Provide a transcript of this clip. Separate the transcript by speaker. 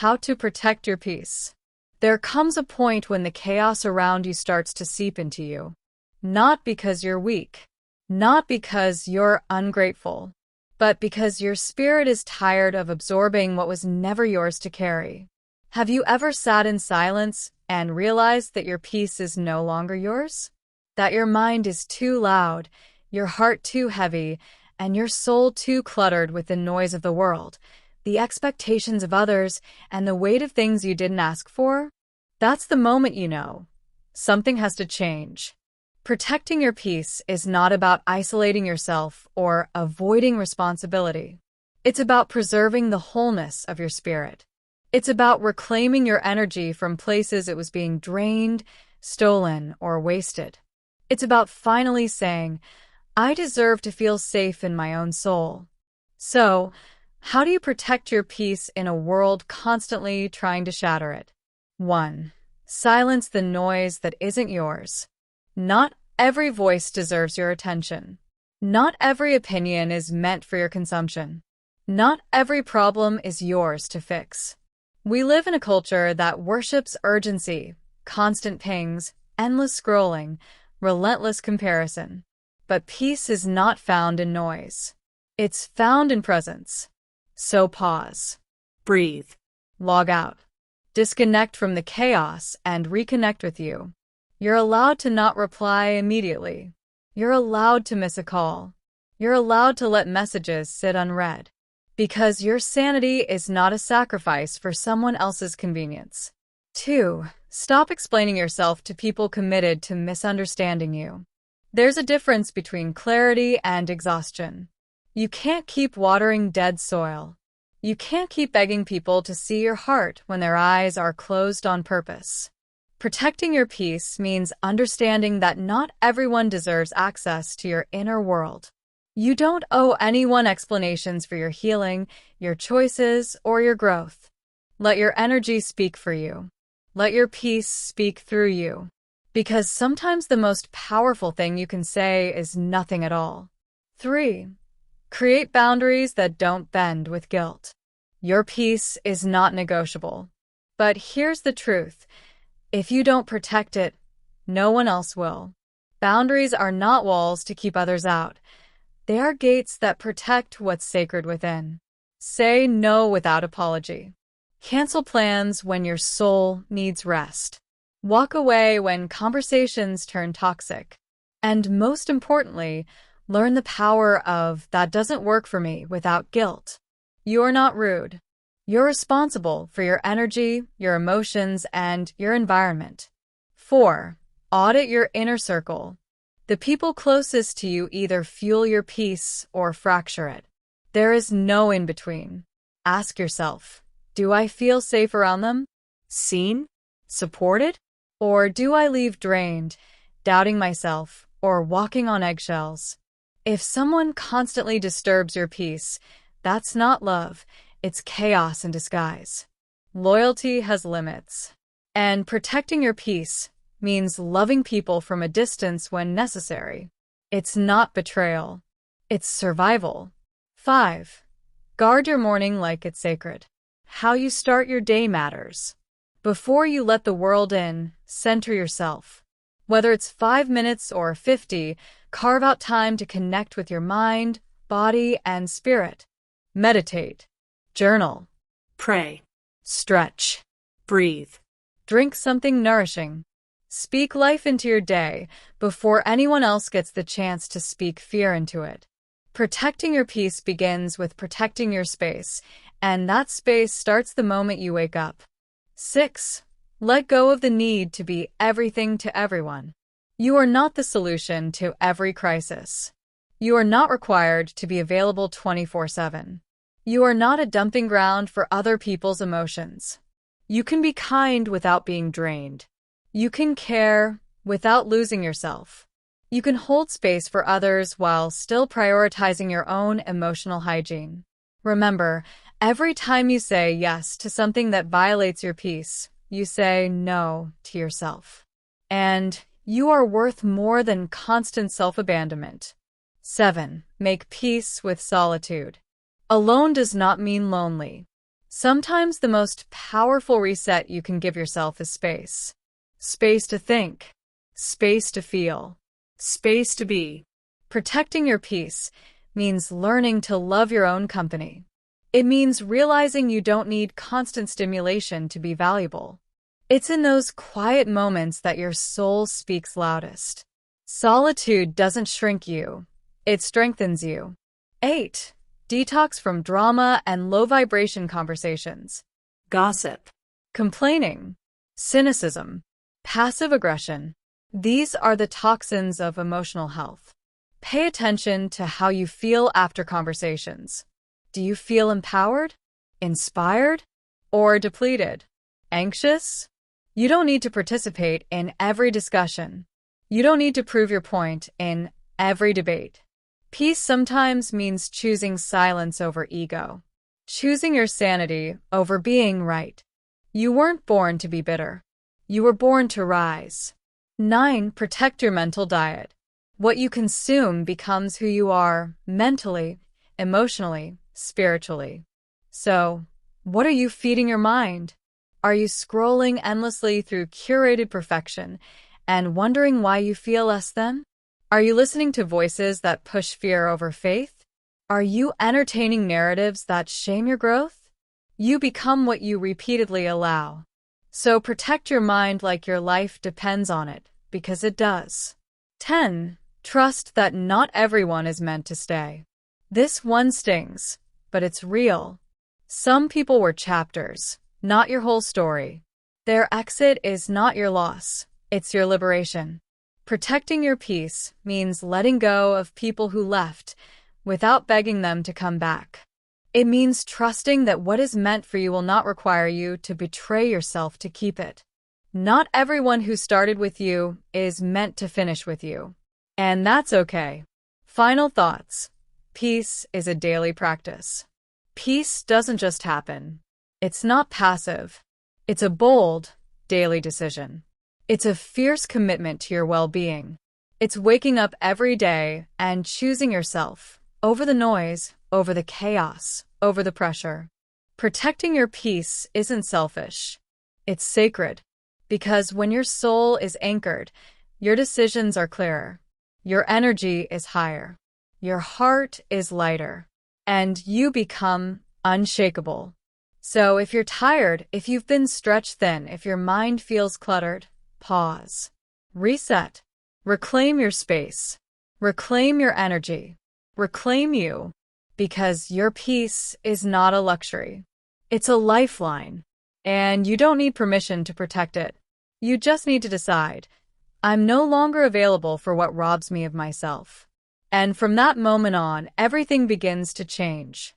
Speaker 1: How to protect your peace. There comes a point when the chaos around you starts to seep into you. Not because you're weak, not because you're ungrateful, but because your spirit is tired of absorbing what was never yours to carry. Have you ever sat in silence and realized that your peace is no longer yours? That your mind is too loud, your heart too heavy, and your soul too cluttered with the noise of the world, the expectations of others, and the weight of things you didn't ask for? That's the moment you know something has to change. Protecting your peace is not about isolating yourself or avoiding responsibility. It's about preserving the wholeness of your spirit. It's about reclaiming your energy from places it was being drained, stolen, or wasted. It's about finally saying, I deserve to feel safe in my own soul. So, how do you protect your peace in a world constantly trying to shatter it? 1. Silence the noise that isn't yours. Not every voice deserves your attention. Not every opinion is meant for your consumption. Not every problem is yours to fix. We live in a culture that worships urgency, constant pings, endless scrolling, relentless comparison. But peace is not found in noise. It's found in presence. So pause. Breathe. Log out. Disconnect from the chaos and reconnect with you. You're allowed to not reply immediately. You're allowed to miss a call. You're allowed to let messages sit unread. Because your sanity is not a sacrifice for someone else's convenience. 2. Stop explaining yourself to people committed to misunderstanding you. There's a difference between clarity and exhaustion. You can't keep watering dead soil. You can't keep begging people to see your heart when their eyes are closed on purpose. Protecting your peace means understanding that not everyone deserves access to your inner world. You don't owe anyone explanations for your healing, your choices, or your growth. Let your energy speak for you. Let your peace speak through you. Because sometimes the most powerful thing you can say is nothing at all. 3. Create boundaries that don't bend with guilt. Your peace is not negotiable. But here's the truth. If you don't protect it, no one else will. Boundaries are not walls to keep others out. They are gates that protect what's sacred within. Say no without apology. Cancel plans when your soul needs rest. Walk away when conversations turn toxic. And most importantly, learn the power of "that doesn't work for me" without guilt. You're not rude. You're responsible for your energy, your emotions, and your environment. 4. Audit your inner circle. The people closest to you either fuel your peace or fracture it. There is no in-between. Ask yourself, do I feel safe around them? Seen? Supported? Or do I leave drained, doubting myself, or walking on eggshells? If someone constantly disturbs your peace, that's not love, it's chaos in disguise. Loyalty has limits. And protecting your peace means loving people from a distance when necessary. It's not betrayal. It's survival. 5. Guard your morning like it's sacred. How you start your day matters. Before you let the world in, center yourself. Whether it's 5 minutes or 50, carve out time to connect with your mind, body, and spirit. Meditate. Journal. Pray. Stretch. Breathe. Drink something nourishing. Speak life into your day before anyone else gets the chance to speak fear into it. Protecting your peace begins with protecting your space, and that space starts the moment you wake up. 6. Let go of the need to be everything to everyone. You are not the solution to every crisis. You are not required to be available 24/7. You are not a dumping ground for other people's emotions. You can be kind without being drained. You can care without losing yourself. You can hold space for others while still prioritizing your own emotional hygiene. Remember, every time you say yes to something that violates your peace, you say no to yourself. And you are worth more than constant self-abandonment. 7. Make peace with solitude. Alone does not mean lonely. Sometimes the most powerful reset you can give yourself is space. Space to think. Space to feel. Space to be. Protecting your peace means learning to love your own company. It means realizing you don't need constant stimulation to be valuable. It's in those quiet moments that your soul speaks loudest. Solitude doesn't shrink you. It strengthens you. 8. Detox from drama and low-vibration conversations. Gossip. Complaining. Cynicism. Passive aggression. These are the toxins of emotional health. Pay attention to how you feel after conversations. Do you feel empowered, inspired, or depleted? Anxious? You don't need to participate in every discussion. You don't need to prove your point in every debate. Peace sometimes means choosing silence over ego, choosing your sanity over being right. You weren't born to be bitter. You were born to rise. 9. Protect your mental diet. What you consume becomes who you are mentally, emotionally, spiritually. So, what are you feeding your mind? Are you scrolling endlessly through curated perfection and wondering why you feel less than? Are you listening to voices that push fear over faith? Are you entertaining narratives that shame your growth? You become what you repeatedly allow. So protect your mind like your life depends on it, because it does. 10. Trust that not everyone is meant to stay. This one stings, but it's real. Some people were chapters, not your whole story. Their exit is not your loss, it's your liberation. Protecting your peace means letting go of people who left without begging them to come back. It means trusting that what is meant for you will not require you to betray yourself to keep it. Not everyone who started with you is meant to finish with you. And that's okay. Final thoughts. Peace is a daily practice. Peace doesn't just happen. It's not passive. It's a bold, daily decision. It's a fierce commitment to your well-being. It's waking up every day and choosing yourself over the noise, over the chaos, over the pressure. Protecting your peace isn't selfish. It's sacred. Because when your soul is anchored, your decisions are clearer. Your energy is higher. Your heart is lighter. And you become unshakable. So if you're tired, if you've been stretched thin, if your mind feels cluttered, pause. Reset. Reclaim your space. Reclaim your energy. Reclaim you. Because your peace is not a luxury. It's a lifeline. And you don't need permission to protect it. You just need to decide, I'm no longer available for what robs me of myself. And from that moment on, everything begins to change.